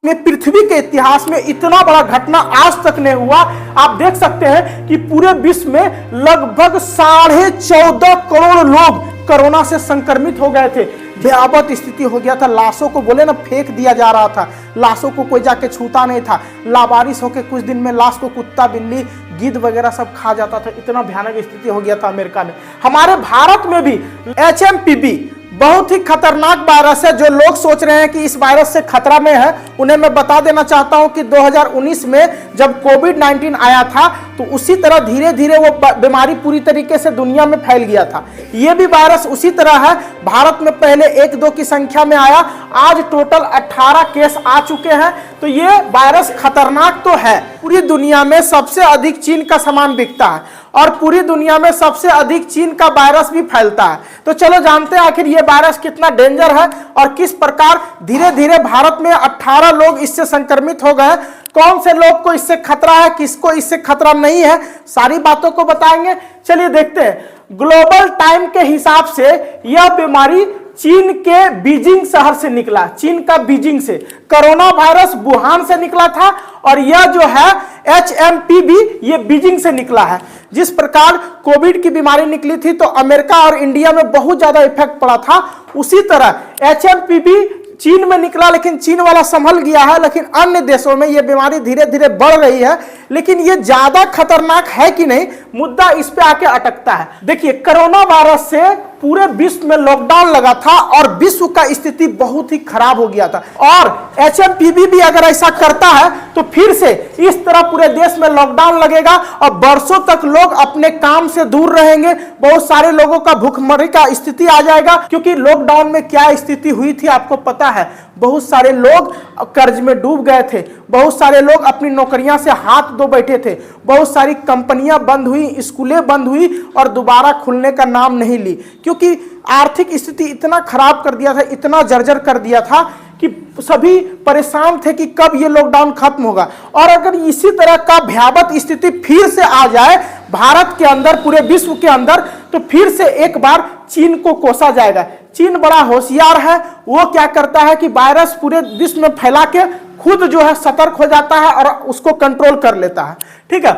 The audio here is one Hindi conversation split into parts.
में पृथ्वी के इतिहास में इतना बड़ा घटना आज तक नहीं हुआ। आप देख सकते हैं कि पूरे विश्व में लगभग 14.5 करोड़ लोग कोरोना से संक्रमित हो गए थे। भयावह स्थिति हो गया था। लाशों को बोले ना फेंक दिया जा रहा था, लाशों को कोई जाके छूता नहीं था। लावारिस होकर कुछ दिन में लाश को कुत्ता बिल्ली गिद्ध वगैरह सब खा जाता था। इतना भयानक स्थिति हो गया था अमेरिका में। हमारे भारत में भी HMPV बहुत ही खतरनाक वायरस है। जो लोग सोच रहे हैं कि इस वायरस से खतरा में है, उन्हें मैं बता देना चाहता हूं कि 2019 में जब कोविड-19 आया था तो उसी तरह धीरे धीरे वो बीमारी पूरी तरीके से दुनिया में फैल गया था। ये भी वायरस उसी तरह है। भारत में पहले 1-2 की संख्या में आया, आज टोटल 18 केस आ चुके हैं। तो ये वायरस खतरनाक तो है। पूरी दुनिया में सबसे अधिक चीन का सामान बिकता है और पूरी दुनिया में सबसे अधिक चीन का वायरस भी फैलता है। तो चलो जानते हैं आखिर ये वायरस कितना डेंजर है और किस प्रकार धीरे धीरे भारत में 18 लोग इससे संक्रमित हो गए। कौन से लोग को इससे खतरा है, किसको इससे खतरा नहीं है, सारी बातों को बताएंगे। चलिए देखते हैं। ग्लोबल टाइम के हिसाब से यह बीमारी चीन के बीजिंग शहर से निकला। चीन का बीजिंग से कोरोना वायरस वुहान से निकला था और यह जो है HMPV ये बीजिंग से निकला है। जिस प्रकार कोविड की बीमारी निकली थी तो अमेरिका और इंडिया में बहुत ज्यादा इफेक्ट पड़ा था, उसी तरह HMPV चीन में निकला, लेकिन चीन वाला संभल गया है। लेकिन अन्य देशों में यह बीमारी धीरे धीरे बढ़ रही है। लेकिन यह ज्यादा खतरनाक है कि नहीं, मुद्दा इस पे आके अटकता है। देखिए, कोरोना वायरस से पूरे विश्व में लॉकडाउन लगा था और विश्व का स्थिति बहुत ही खराब हो गया था। और HMPV भी अगर ऐसा करता है तो फिर से इस तरह पूरे देश में लॉकडाउन लगेगा और वर्षों तक लोग अपने काम से दूर रहेंगे। बहुत सारे लोगों का भूखमरी का स्थिति आ जाएगा, क्योंकि लॉकडाउन में क्या स्थिति हुई थी आपको पता है। बहुत सारे लोग कर्ज में डूब गए थे, बहुत सारे लोग अपनी नौकरियां से हाथ धो बैठे थे, बहुत सारी कंपनियां बंद हुई, स्कूलें बंद हुई और दोबारा खुलने का नाम नहीं ली, क्योंकि आर्थिक स्थिति इतना खराब कर दिया था, इतना जर्जर कर दिया था कि सभी परेशान थे कि कब ये लॉकडाउन खत्म होगा। और अगर इसी तरह का भयावह स्थिति फिर से आ जाए भारत के अंदर, पूरे विश्व के अंदर, तो फिर से एक बार चीन को कोसा जाएगा। चीन बड़ा होशियार है। वो क्या करता है कि वायरस पूरे विश्व में फैला के खुद जो है सतर्क हो जाता है और उसको कंट्रोल कर लेता है। ठीक है,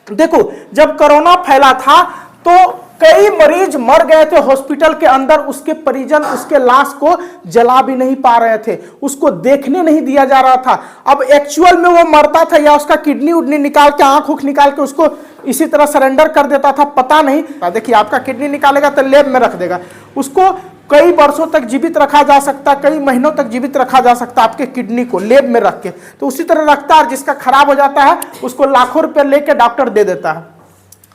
देखो जब कोरोना फैला था तो कई मरीज मर गए थे हॉस्पिटल के अंदर। उसके परिजन उसके लाश को जला भी नहीं पा रहे थे, उसको देखने नहीं दिया जा रहा था। अब एक्चुअल में वो मरता था या उसका किडनी उडनी निकाल के आंख उख निकाल के उसको इसी तरह सरेंडर कर देता था, पता नहीं। देखिए, आपका किडनी निकालेगा तो लैब में रख देगा, उसको कई वर्षों तक जीवित रखा जा सकता, कई महीनों तक जीवित रखा जा सकता आपके किडनी को लैब में रख के। तो उसी तरह रखता है, जिसका खराब हो जाता है उसको लाखों रुपए लेके डॉक्टर दे देता है।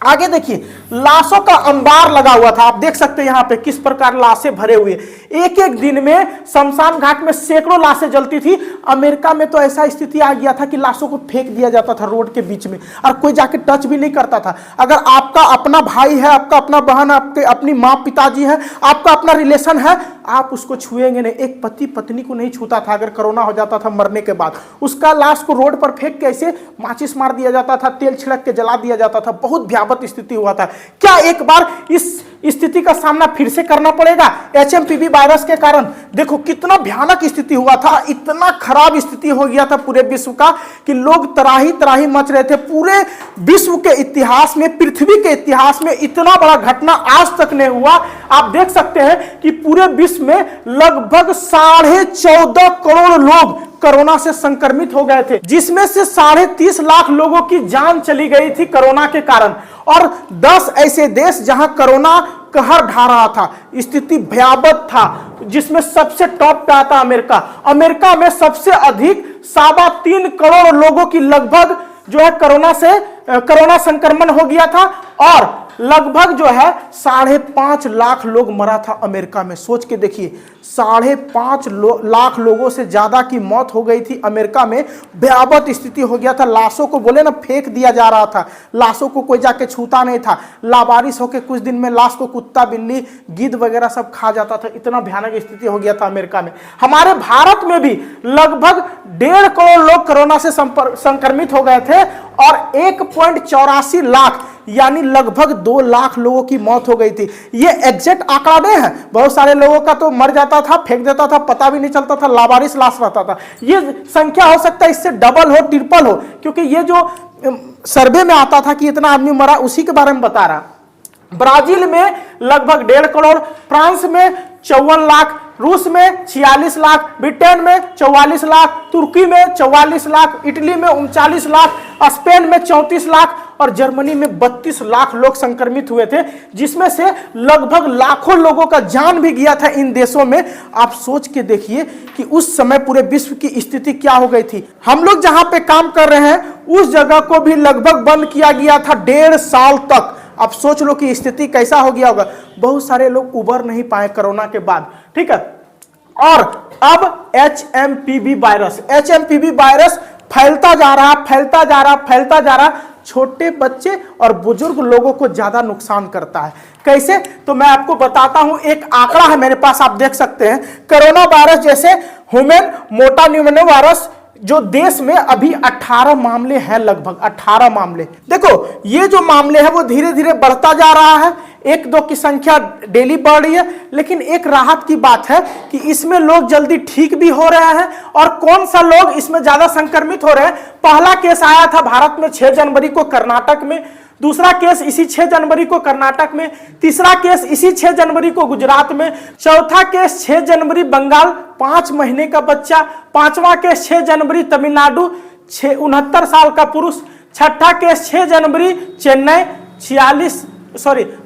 आगे देखिए, लाशों का अंबार लगा हुआ था। आप देख सकते हैं यहाँ पे किस प्रकार लाशें भरे हुए। एक एक दिन में शमशान घाट में सैकड़ों लाशें जलती थी। अमेरिका में तो ऐसा स्थिति आ गया था कि लाशों को फेंक दिया जाता था रोड के बीच में और कोई जाके टच भी नहीं करता था। अगर आपका अपना भाई है, आपका अपना बहन, आपके अपनी माँ पिताजी है, आपका अपना रिलेशन है, आप उसको छुएंगे नहीं। एक पति पत्नी को नहीं छूता था अगर कोरोना हो जाता था मरने के बाद। उसका लाश को रोड पर फेंक के ऐसे माचिस मार दिया जाता था, तेल छिड़क के जला दिया जाता था। बहुत भयावह स्थिति हुआ था। क्या एक बार इस स्थिति का सामना फिर से करना पड़ेगा HMPV वायरस के कारण? देखो कितना भयानक स्थिति हुआ था, इतना खराब स्थिति हो गया था पूरे विश्व का कि लोग तराही तराही मच रहे थे। पूरे विश्व के इतिहास में, पृथ्वी के इतिहास में इतना बड़ा घटना आज तक नहीं हुआ। आप देख सकते हैं कि पूरे विश्व में लगभग 14.5 करोड़ लोग कोरोना से संक्रमित हो गए थे, जिसमें से 30.5 लाख लोगों की जान चली गई थी कोरोना के कारण। और 10 ऐसे देश जहां कोरोना कहर ढा रहा था, स्थिति भयावह था, जिसमें सबसे टॉप पे आता अमेरिका। अमेरिका में सबसे अधिक 3.25 करोड़ लोगों की लगभग जो है कोरोना संक्रमण हो गया था और लगभग जो है 5.5 लाख लोग मरा था अमेरिका में। सोच के देखिए, 5.5 लाख लोगों से ज्यादा की मौत हो गई थी अमेरिका में। भयावह स्थिति हो गया था। लाशों को बोले ना फेंक दिया जा रहा था, लाशों को कोई जाके छूता नहीं था। लावारिस होकर कुछ दिन में लाश को कुत्ता बिल्ली गिद्ध वगैरह सब खा जाता था। इतना भयानक स्थिति हो गया था अमेरिका में। हमारे भारत में भी लगभग 1.5 करोड़ लोग कोरोना से संक्रमित हो गए थे और 1.84 लाख यानी लगभग 2 लाख लोगों की मौत हो गई थी। ये एग्जैक्ट आंकड़ा नहीं है, बहुत सारे लोगों का तो मर जाता था, फेंक देता था, पता भी नहीं चलता था, लावारिस लाश रहता था। ये संख्या हो सकता है इससे डबल हो, ट्रिपल हो, क्योंकि ये जो सर्वे में आता था कि इतना आदमी मरा, उसी के बारे में बता रहा। ब्राजील में लगभग 1.5 करोड़, फ्रांस में 54 लाख, रूस में 46 लाख, ब्रिटेन में 44 लाख, तुर्की में 44 लाख, इटली में 39 लाख, स्पेन में 34 लाख और जर्मनी में 32 लाख लोग संक्रमित हुए थे, जिसमें से लगभग लाखों लोगों का जान भी गया था इन देशों में। आप सोच के देखिए कि उस समय पूरे विश्व की स्थिति क्या हो गई थी। हम लोग जहां पे काम कर रहे हैं उस जगह को भी लगभग बंद किया गया था 1.5 साल तक। अब सोच लो कि स्थिति कैसा हो गया होगा। बहुत सारे लोग उबर नहीं पाए कोरोना के बाद, ठीक है। और अब HMPV वायरस फैलता जा रहा। छोटे बच्चे और बुजुर्ग लोगों को ज्यादा नुकसान करता है। कैसे? तो मैं आपको बताता हूं, एक आंकड़ा है मेरे पास, आप देख सकते हैं। कोरोना वायरस जैसे ह्यूमन मोटा न्यूमोनिया वायरस जो देश में अभी 18 मामले हैं, लगभग 18 मामले। देखो ये जो मामले हैं वो धीरे धीरे बढ़ता जा रहा है, 1-2 की संख्या डेली बढ़ रही है। लेकिन एक राहत की बात है कि इसमें लोग जल्दी ठीक भी हो रहे हैं। और कौन सा लोग इसमें ज्यादा संक्रमित हो रहे हैं? पहला केस आया था भारत में 6 जनवरी को कर्नाटक में, दूसरा केस इसी 6 जनवरी को कर्नाटक में, तीसरा केस इसी 6 जनवरी को गुजरात में, चौथा केस 6 जनवरी बंगाल, 5 महीने का बच्चा, पांचवा केस 6 जनवरी तमिलनाडु, 69 साल का पुरुष, छठा केस 6 जनवरी चेन्नई,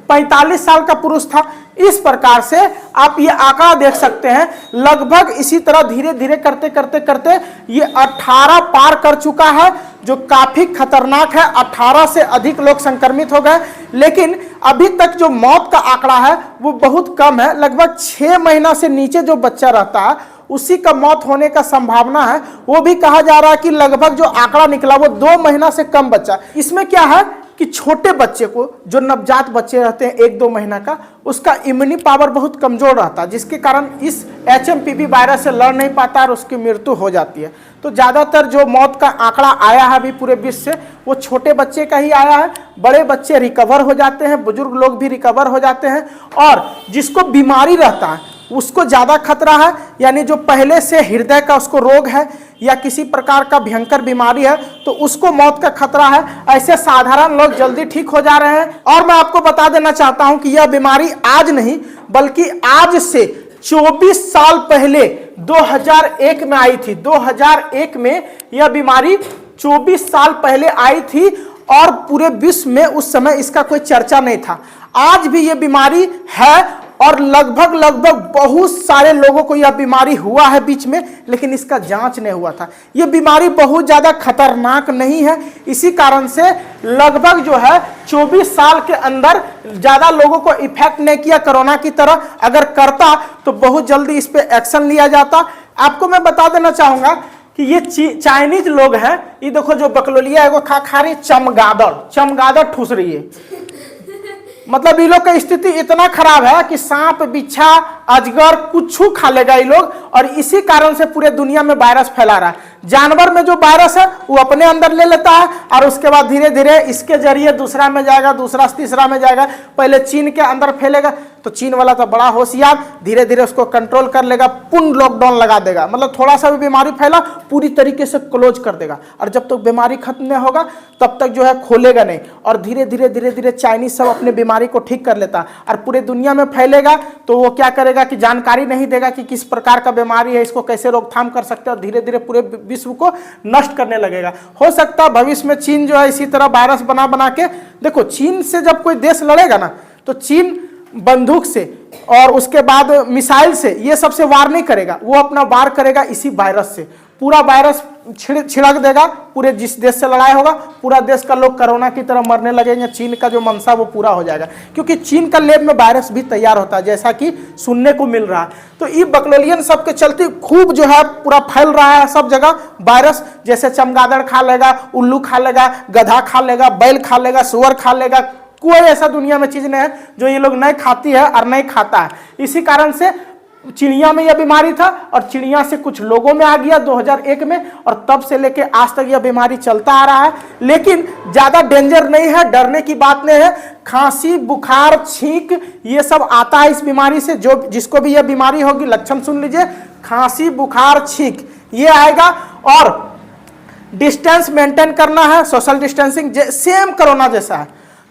45 साल का पुरुष था। इस प्रकार से आप ये आंकड़ा देख सकते हैं, लगभग इसी तरह धीरे धीरे करते ये 18 पार कर चुका है, जो काफी खतरनाक है। 18 से अधिक लोग संक्रमित हो गए, लेकिन अभी तक जो मौत का आंकड़ा है वो बहुत कम है। लगभग 6 महीना से नीचे जो बच्चा रहता है उसी का मौत होने का संभावना है। वो भी कहा जा रहा है कि लगभग जो आंकड़ा निकला वो 2 महीना से कम बच्चा। इसमें क्या है कि छोटे बच्चे को, जो नवजात बच्चे रहते हैं 1-2 महीना का, उसका इम्यूनिटी पावर बहुत कमजोर रहता है, जिसके कारण इस HMPV वायरस से लड़ नहीं पाता और उसकी मृत्यु हो जाती है। तो ज्यादातर जो मौत का आंकड़ा आया है अभी पूरे विश्व से, वो छोटे बच्चे का ही आया है। बड़े बच्चे रिकवर हो जाते हैं, बुजुर्ग लोग भी रिकवर हो जाते हैं। और जिसको बीमारी रहता है उसको ज्यादा खतरा है, यानी जो पहले से हृदय का उसको रोग है या किसी प्रकार का भयंकर बीमारी है तो उसको मौत का खतरा है। ऐसे साधारण लोग जल्दी ठीक हो जा रहे हैं। और मैं आपको बता देना चाहता हूं कि यह बीमारी आज नहीं बल्कि आज से 24 साल पहले 2001 में आई थी। 2001 में यह बीमारी 24 साल पहले आई थी और पूरे विश्व में उस समय इसका कोई चर्चा नहीं था। आज भी यह बीमारी है और लगभग बहुत सारे लोगों को यह बीमारी हुआ है बीच में, लेकिन इसका जांच नहीं हुआ था। यह बीमारी बहुत ज्यादा खतरनाक नहीं है, इसी कारण से लगभग जो है 24 साल के अंदर ज्यादा लोगों को इफेक्ट नहीं किया कोरोना की तरह। अगर करता तो बहुत जल्दी इस पे एक्शन लिया जाता। आपको मैं बता देना चाहूंगा कि ये चाइनीज लोग हैं, ये देखो जो बकलोलिया है वो खा रही, चमगादड़ ठूस रही है। मतलब ये लोग का स्थिति इतना खराब है कि सांप, बिच्छा, अजगर कुछ खा लेगा ये लोग, और इसी कारण से पूरे दुनिया में वायरस फैला रहा है। जानवर में जो वायरस है वो अपने अंदर ले लेता है और उसके बाद धीरे धीरे इसके जरिए दूसरा में जाएगा, दूसरा तीसरा में जाएगा। पहले चीन के अंदर फैलेगा तो चीन वाला तो बड़ा होशियार, धीरे धीरे उसको कंट्रोल कर लेगा, पूर्ण लॉकडाउन लगा देगा। मतलब थोड़ा सा भी बीमारी फैला पूरी तरीके से क्लोज कर देगा, और जब तक बीमारी खत्म नहीं होगा तब तक जो है खोलेगा नहीं। और धीरे धीरे चाइनीज सब अपने बीमारी को ठीक कर लेता और पूरे दुनिया में फैलेगा। तो वो क्या करेगा कि जानकारी नहीं देगा कि किस प्रकार का बीमारी है, इसको कैसे रोकथाम कर सकते हैं, और धीरे धीरे पूरे विश्व को नष्ट करने लगेगा। हो सकता है भविष्य में चीन जो है इसी तरह वायरस बना के, देखो चीन से जब कोई देश लड़ेगा ना तो चीन बंदूक से और उसके बाद मिसाइल से ये सबसे वार नहीं करेगा, वो अपना वार करेगा इसी वायरस से। पूरा वायरस छिड़क देगा, पूरे जिस देश से लड़ाई होगा पूरा देश का लोग कोरोना की तरह मरने लगेंगे। चीन का जो मंशा वो पूरा हो जाएगा, क्योंकि चीन का लैब में वायरस भी तैयार होता है, जैसा कि सुनने को मिल रहा है। तो ये बकलोलियन सब के चलते खूब जो है पूरा फैल रहा है सब जगह वायरस। जैसे चमगादड़ खा लेगा, उल्लू खा लेगा, गधा खा लेगा, बैल खा लेगा, सुअर खा लेगा। कोई ऐसा दुनिया में चीज नहीं है जो ये लोग नहीं खाती है और नहीं खाता है। इसी कारण से चिड़िया में यह बीमारी था और चिड़िया से कुछ लोगों में आ गया 2001 में, और तब से लेके आज तक यह बीमारी चलता आ रहा है। लेकिन ज्यादा डेंजर नहीं है, डरने की बात नहीं है। खांसी, बुखार, छींक ये सब आता है इस बीमारी से। जो जिसको भी यह बीमारी होगी, लक्षण सुन लीजिए, खांसी, बुखार, छींक ये आएगा। और डिस्टेंस मेंटेन करना है, सोशल डिस्टेंसिंग सेम कोरोना जैसा है,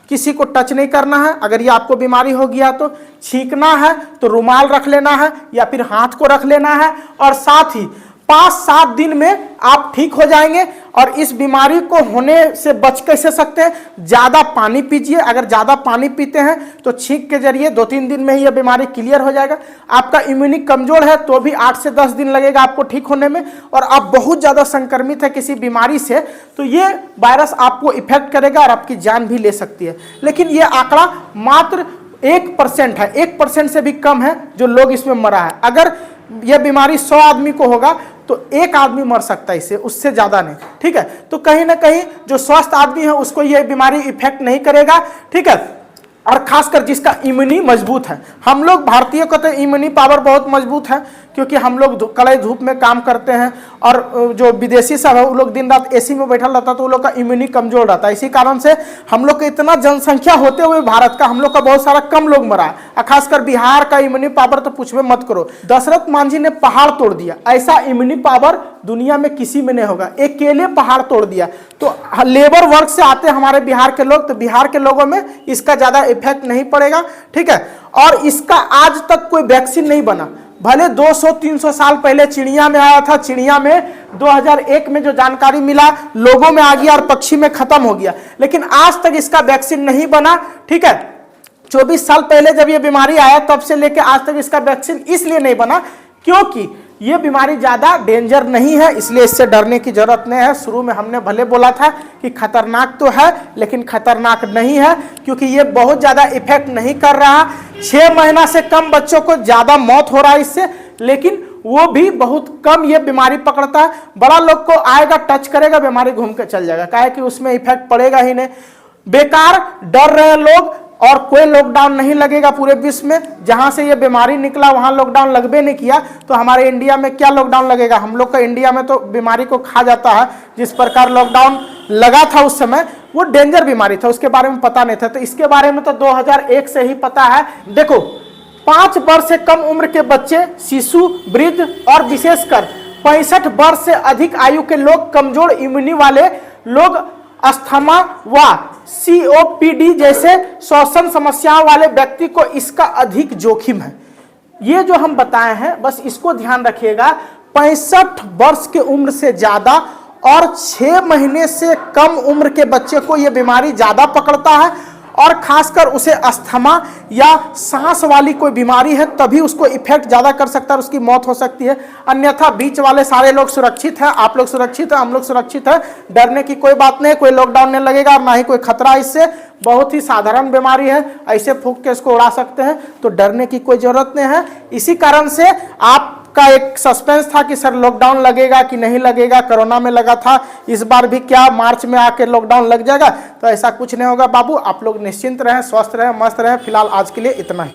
किसी को टच नहीं करना है। अगर ये आपको बीमारी हो गया तो छींकना है तो रुमाल रख लेना है या फिर हाथ को रख लेना है, और साथ ही 5-7 दिन में आप ठीक हो जाएंगे। और इस बीमारी को होने से बच कैसे सकते हैं, ज्यादा पानी पीजिए। अगर ज्यादा पानी पीते हैं तो छींक के जरिए 2-3 दिन में ही यह बीमारी क्लियर हो जाएगा। आपका इम्यूनिटी कमजोर है तो भी 8 से 10 दिन लगेगा आपको ठीक होने में। और आप बहुत ज्यादा संक्रमित है किसी बीमारी से तो ये वायरस आपको इफेक्ट करेगा और आपकी जान भी ले सकती है। लेकिन ये आंकड़ा मात्र 1% है, 1% से भी कम है जो लोग इसमें मरा है। अगर यह बीमारी 100 आदमी को होगा तो 1 आदमी मर सकता है इससे, उससे ज्यादा नहीं। ठीक है, तो कहीं ना कहीं जो स्वस्थ आदमी है उसको यह बीमारी इफेक्ट नहीं करेगा। ठीक है, और खासकर जिसका इम्यूनिटी मजबूत है। हम लोग भारतीयों का तो इम्यूनिटी पावर बहुत मजबूत है, क्योंकि हम लोग कड़े धूप में काम करते हैं। और जो विदेशी सब है वो लोग दिन रात एसी में बैठा रहता है तो वो लोग का इम्यूनिटी कमजोर रहता है। इसी कारण से हम लोग का इतना जनसंख्या होते हुए भारत का हम लोग का बहुत सारा कम लोग मरा है। और खासकर बिहार का इम्यूनिटी पावर तो पूछवे मत करो। दशरथ मांझी ने पहाड़ तोड़ दिया, ऐसा इम्यूनिटी पावर दुनिया में किसी में नहीं होगा। अकेले पहाड़ तोड़ दिया। तो लेबर वर्क से आते हैं हमारे बिहार के लोग, तो बिहार के लोगों में इसका ज्यादा इफेक्ट नहीं पड़ेगा। ठीक है, और इसका आज तक कोई वैक्सीन नहीं बना। भले 200-300 साल पहले चिड़िया में आया था, चिड़िया में 2001 में जो जानकारी मिला लोगों में आ गया और पक्षी में खत्म हो गया, लेकिन आज तक इसका वैक्सीन नहीं बना। ठीक है, 24 साल पहले जब ये बीमारी आया तब से लेकर आज तक इसका वैक्सीन इसलिए नहीं बना क्योंकि ये बीमारी ज्यादा डेंजर नहीं है, इसलिए इससे डरने की जरूरत नहीं है। शुरू में हमने भले बोला था कि खतरनाक तो है लेकिन खतरनाक नहीं है, क्योंकि ये बहुत ज्यादा इफेक्ट नहीं कर रहा। 6 महीना से कम बच्चों को ज्यादा मौत हो रहा है इससे, लेकिन वो भी बहुत कम ये बीमारी पकड़ता है। बड़ा लोग को आएगा, टच करेगा, बीमारी घूम के चल जाएगा, काहे कि उसमें इफेक्ट पड़ेगा ही नहीं। बेकार डर रहे लोग, और कोई लॉकडाउन नहीं लगेगा पूरे विश्व में। जहां से ये बीमारी निकला वहां लॉकडाउन लगबे नहीं किया, तो हमारे इंडिया में क्या लॉकडाउन लगेगा। हम लोग का इंडिया में तो बीमारी को खा जाता है। जिस प्रकार लॉकडाउन लगा था उस समय वो डेंजर बीमारी था, उसके बारे में पता नहीं था। तो इसके बारे में तो 2001 से ही पता है। देखो, 5 वर्ष से कम उम्र के बच्चे, शिशु, वृद्ध और विशेषकर 65 वर्ष से अधिक आयु के लोग, कमजोर इम्यूनिटी वाले लोग, अस्थमा व COPD जैसे श्वसन समस्याओं वाले व्यक्ति को इसका अधिक जोखिम है। ये जो हम बताए हैं बस इसको ध्यान रखिएगा। 65 वर्ष के उम्र से ज्यादा और 6 महीने से कम उम्र के बच्चे को यह बीमारी ज्यादा पकड़ता है, और खासकर उसे अस्थमा या सांस वाली कोई बीमारी है तभी उसको इफेक्ट ज्यादा कर सकता है, उसकी मौत हो सकती है। अन्यथा बीच वाले सारे लोग सुरक्षित हैं, आप लोग सुरक्षित हैं, हम लोग सुरक्षित हैं। डरने की कोई बात नहीं, कोई लॉकडाउन नहीं लगेगा और ना ही कोई खतरा इससे। बहुत ही साधारण बीमारी है, ऐसे फूंक के इसको उड़ा सकते हैं, तो डरने की कोई जरूरत नहीं है। इसी कारण से आपका एक सस्पेंस था कि सर लॉकडाउन लगेगा कि नहीं लगेगा। कोरोना में लगा था, इस बार भी क्या मार्च में आके लॉकडाउन लग जाएगा? तो ऐसा कुछ नहीं होगा बाबू, आप लोग निश्चिंत रहें, स्वस्थ रहें, मस्त रहें। फिलहाल आज के लिए इतना ही।